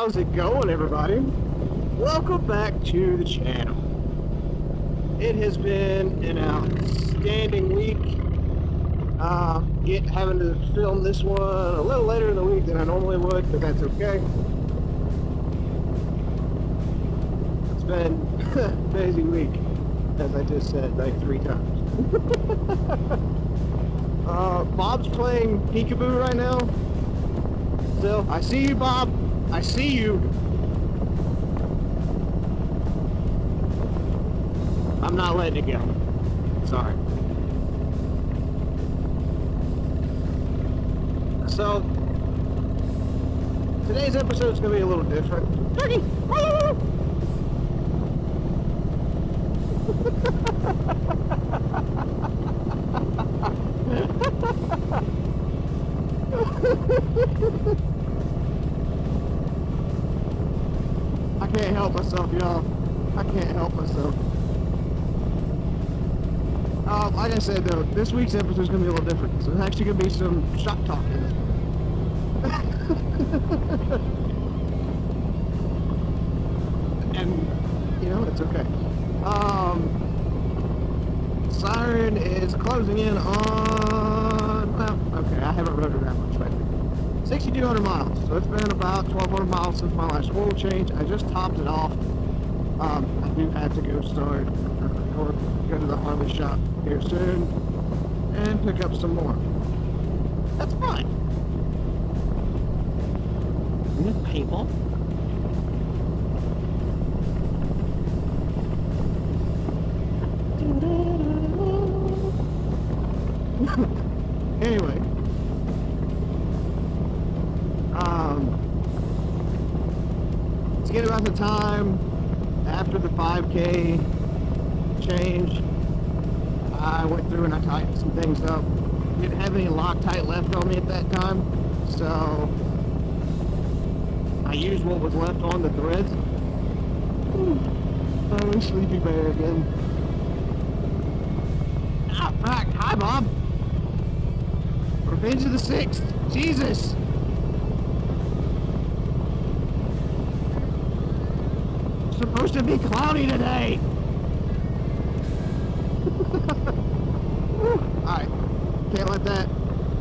How's it going, everybody? Welcome back to the channel. It has been an outstanding week. Having to film this one a little later in the week than I normally would, but that's okay. It's been a busy week, as I just said like 3 times. Bob's playing peekaboo right now. Still, I see you, Bob. I see you. I'm not letting it go. Sorry. So, today's episode is going to be a little different. Turkey! I can't help myself, y'all. I can't help myself. Like I said, though, this week's episode is going to be a little different. So there's actually going to be some shop talk in this one. And, you know, it's okay. Siren is closing in on, well, okay, I haven't rode it that much lately. 6,200 miles, so it's been about 1,200 miles since my last oil change. I just topped it off. I do have to go start, or go to the Harley shop here soon, and pick up some more. That's fine. New paintball? Anyway. Let's get about the time after the 5K change. I went through and I tightened some things up. Didn't have any Loctite left on me at that time, so I used what was left on the threads. I'm a sleepy bear again. Ah, fuck. Hi, Bob. Revenge of the 6th. Jesus. It's supposed to be cloudy today. Alright. Can't let that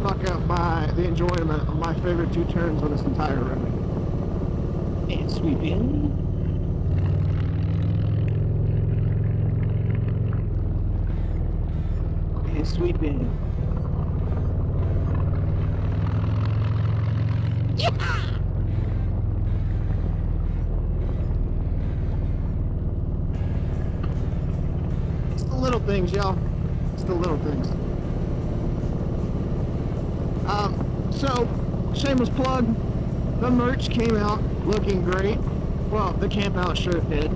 fuck up the enjoyment of my favorite 2 turns on this entire road. And sweep in. And sweep in. Yeah! It's the little things, y'all. It's the little things. So, shameless plug. The merch came out looking great. Well, the campout shirt did.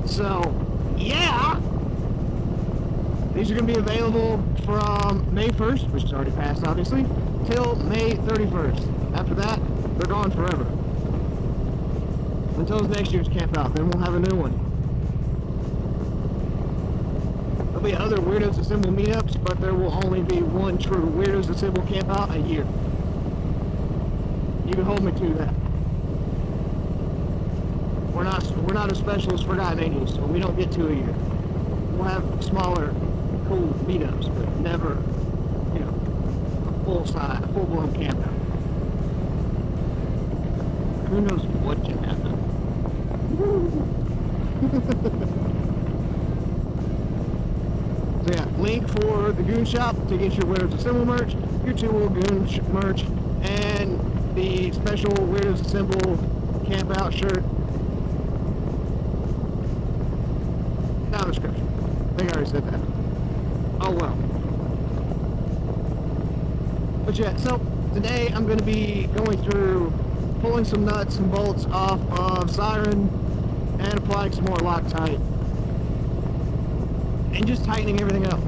So, yeah! These are going to be available from May 1st, which is already passed, obviously, till May 31st. After that, they're gone forever. Until next year's campout, then we'll have a new one. There'll be other Weirdos Assemble meetups, but there will only be one true Weirdos Assemble campout a year. You can hold me to that. We're not a specialist for Forgotten 80s, so we don't get 2 a year. We'll have smaller, cool meetups, but never, you know, a full-blown campout. Who knows what can happen? So yeah, link for the Goon Shop to get your Weirdos Assemble merch, your 2 Goon merch, and the special Weirdos Assemble campout shirt. Down the description. I think I already said that. Oh well. But yeah, so today I'm going to be going through pulling some nuts and bolts off of Siren and applying some more Loctite. And just tightening everything up.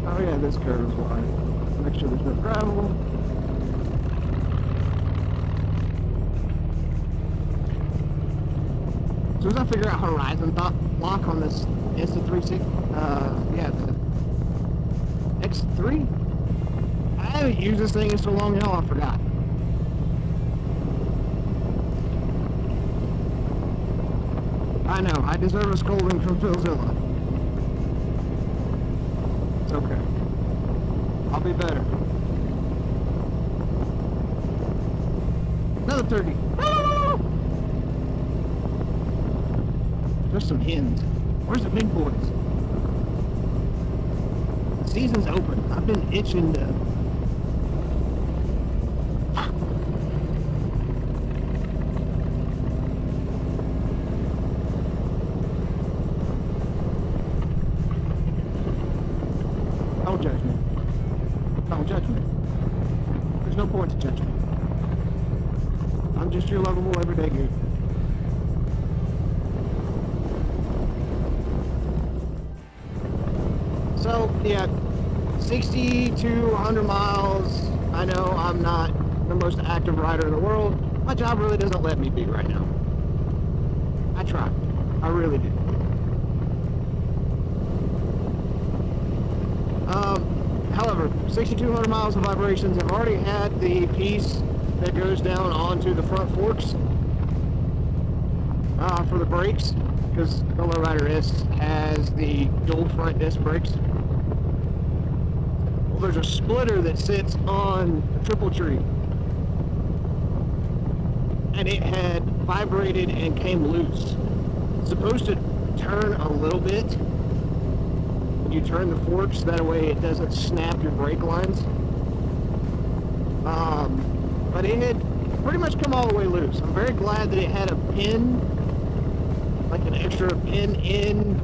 Oh yeah, this curve is wide. Make sure there's no gravel. As soon as I figure out horizon lock on this Insta 360, yeah, 6.3. I haven't used this thing in so long now, I forgot. I know, I deserve a scolding from Philzilla. It's okay. I'll be better. Another 30. There's some hens. Where's the big boys? The season's open. I've been itching to... Don't judge me. Don't judge me. There's no point to judge me. I'm just your lovable everyday goon. So, yeah, 60 to 100 miles. I know I'm not the most active rider in the world. My job really doesn't let me be right now. I try. I really do. However, 6,200 miles of vibrations. I've already had the piece that goes down onto the front forks for the brakes, because the Lowrider S has the dual front disc brakes. Well, there's a splitter that sits on the triple tree, and it had vibrated and came loose. It's supposed to turn a little bit when you turn the forks, that way it doesn't snap your brake lines. But it had pretty much come all the way loose. I'm very glad that it had a pin, like an extra pin in,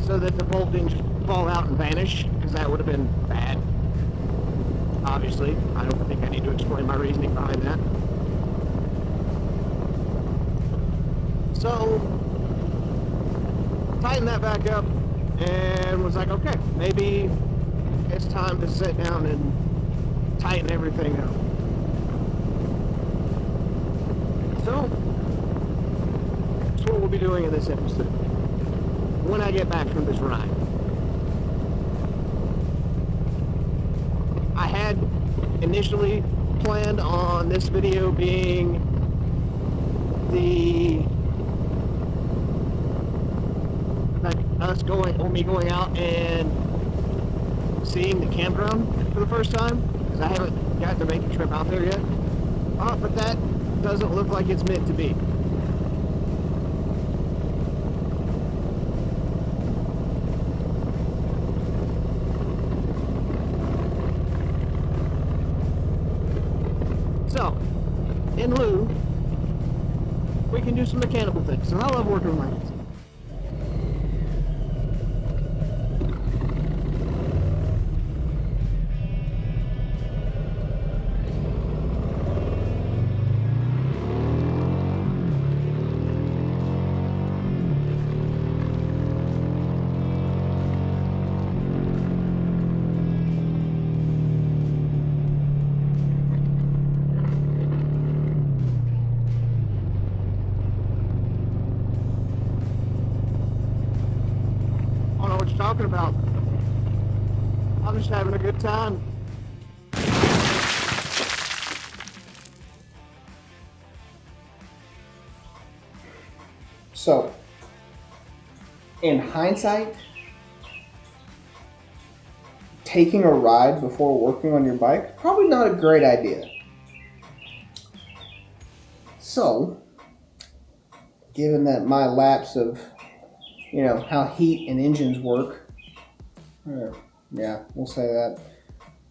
so that the bolt didn't just fall out and vanish, because that would have been bad. Obviously, I don't think I need to explain my reasoning behind that. So, tightened that back up, and was like, okay, maybe it's time to sit down and tighten everything up. So, that's what we'll be doing in this episode, when I get back from this ride. I had initially planned on this video being me going out and seeing the campground for the first time, because I haven't got to make a trip out there yet. But that doesn't look like it's meant to be. So, in lieu, we can do some mechanical things, and I love working with my hands. Talking about. I'm just having a good time. So, in hindsight, taking a ride before working on your bike, probably not a great idea. So, given that my lapse of how heat and engines work. Yeah, we'll say that.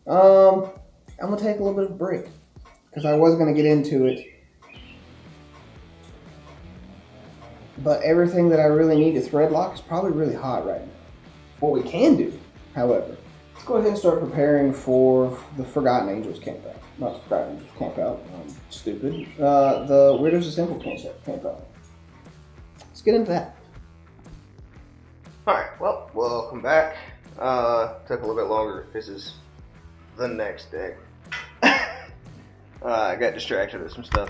I'm going to take a little bit of a break, because I was going to get into it. But everything that I really need to thread lock is probably really hot right now. What we can do, however, let's go ahead and start preparing for the Forgotten Angels campout. Not the Forgotten Angels campout, I'm stupid. The Weirdos Assemble campout. Let's get into that. Alright, well, welcome back. Took a little bit longer. This is the next day. I got distracted with some stuff.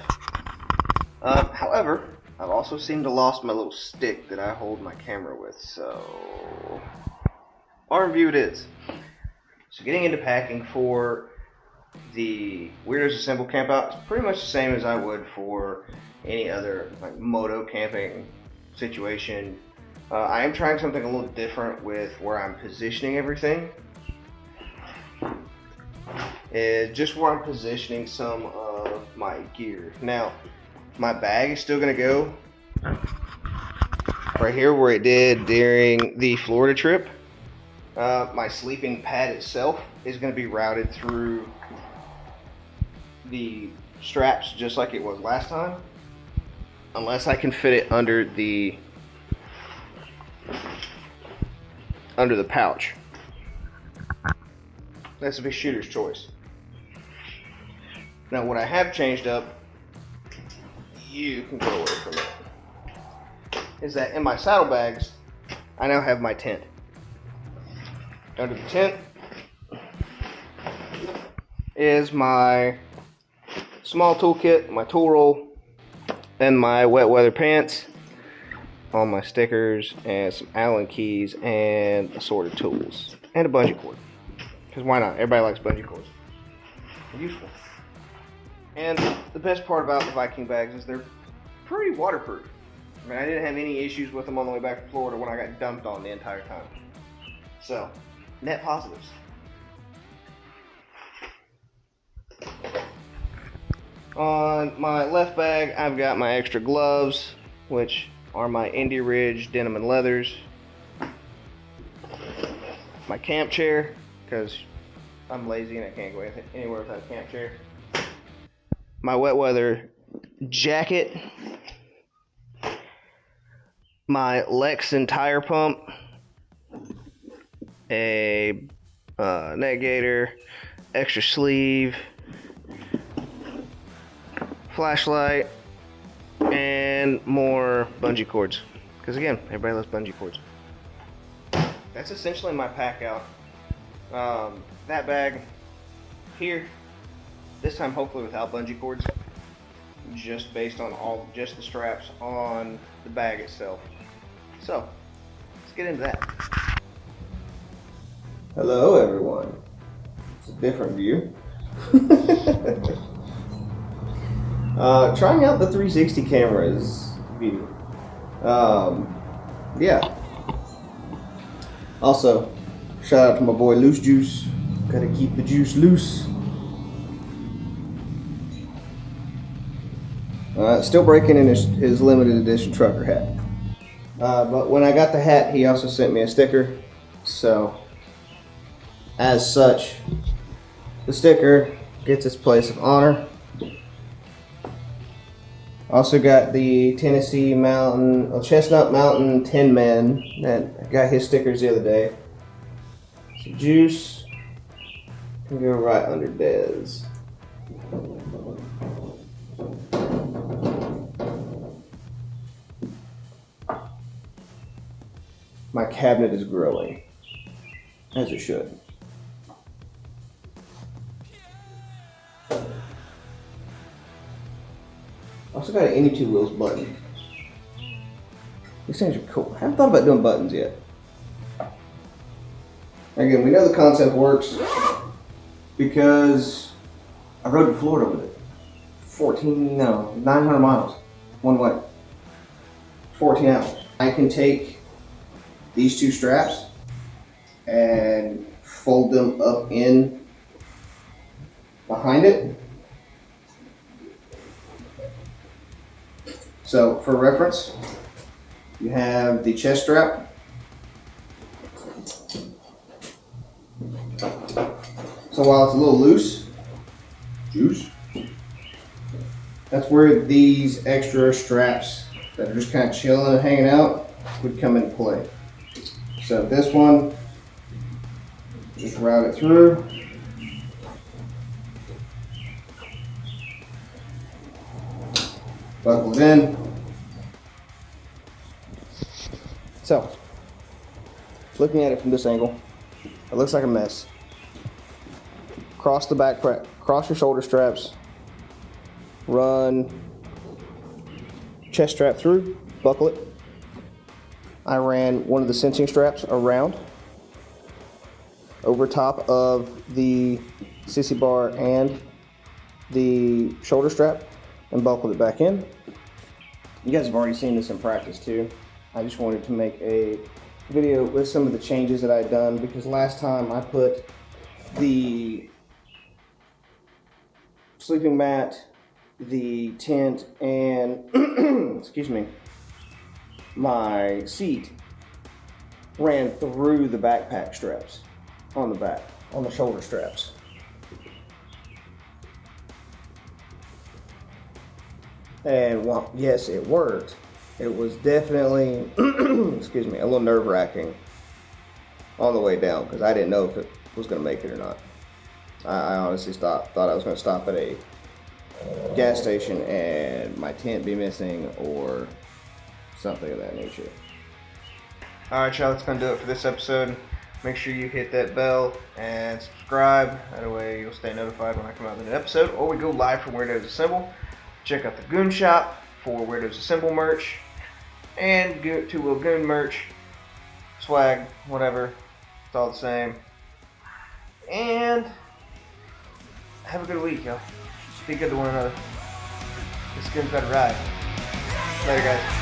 However, I've also seemed to lost my little stick that I hold my camera with, so arm view it is. So getting into packing for the Weirdos Assemble campout is pretty much the same as I would for any other like moto camping situation. I am trying something a little different with where I'm positioning everything. Is just where I'm positioning some of my gear. Now, my bag is still going to go right here where it did during the Florida trip. My sleeping pad itself is going to be routed through the straps just like it was last time, unless I can fit it under the pouch. That's a big shooter's choice. Now what I have changed up, you can go away from it, is that in my saddlebags, I now have my tent. Under the tent is my small toolkit, my tool roll, and my wet weather pants, all my stickers, and some Allen keys, and assorted tools, and a bungee cord. Because why not? Everybody likes bungee cords. They're useful. And the best part about the Viking bags is they're pretty waterproof. I mean, I didn't have any issues with them on the way back to Florida when I got dumped on the entire time. So, net positives. On my left bag, I've got my extra gloves, which are my Indie Ridge denim and leathers. My camp chair, because I'm lazy and I can't go anywhere without a camp chair. My wet weather jacket. My Lexan tire pump. A neck gaiter, extra sleeve, flashlight, and more bungee cords. Because again, everybody loves bungee cords. That's essentially my pack out. That bag here, this time hopefully without bungee cords, just based on just the straps on the bag itself. So, let's get into that. Hello everyone. It's a different view. Trying out the 360 cameras video. Yeah. Also, shout out to my boy Loose Juice. Gotta keep the juice loose. Still breaking in his limited edition trucker hat. But when I got the hat, he also sent me a sticker. So, as such, the sticker gets its place of honor. Also got the Chestnut Mountain Tin Man that got his stickers the other day. So Juice can go right under Dez. My cabinet is growing, as it should. Also got an Any Two Wheels button. These things are cool. I haven't thought about doing buttons yet. Again, we know the concept works because I rode to Florida with it. 900 miles one way. 14 hours. I can take these two straps and fold them up in behind it. So for reference, you have the chest strap. So while it's a little loose, that's where these extra straps that are just kind of chilling and hanging out would come into play. So this one, just route it through. Buckle it in. So, looking at it from this angle, it looks like a mess. Cross the back, cross your shoulder straps, run chest strap through, buckle it. I ran one of the sensing straps around. over top of the sissy bar and the shoulder strap and buckled it back in. You guys have already seen this in practice too. I just wanted to make a video with some of the changes that I'd done, because last time I put the sleeping mat, the tent, and excuse me, my seat ran through the backpack straps on the back, on the shoulder straps. And well, yes, it worked. It was definitely, excuse me, a little nerve-wracking on the way down, because I didn't know if it was going to make it or not. I honestly thought I was going to stop at a gas station and my tent be missing or something of that nature. Alright, y'all, that's going to do it for this episode. Make sure you hit that bell and subscribe. That way you'll stay notified when I come out with an episode, or we go live for Weirdos Assemble. Check out the Goon Shop for Weirdos Assemble merch and Two-Wheel Goon merch, swag, whatever. It's all the same. And have a good week, y'all. Be good to one another. This Goon's got to ride. Later, guys.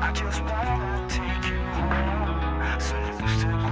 I just wanna take you home, so used to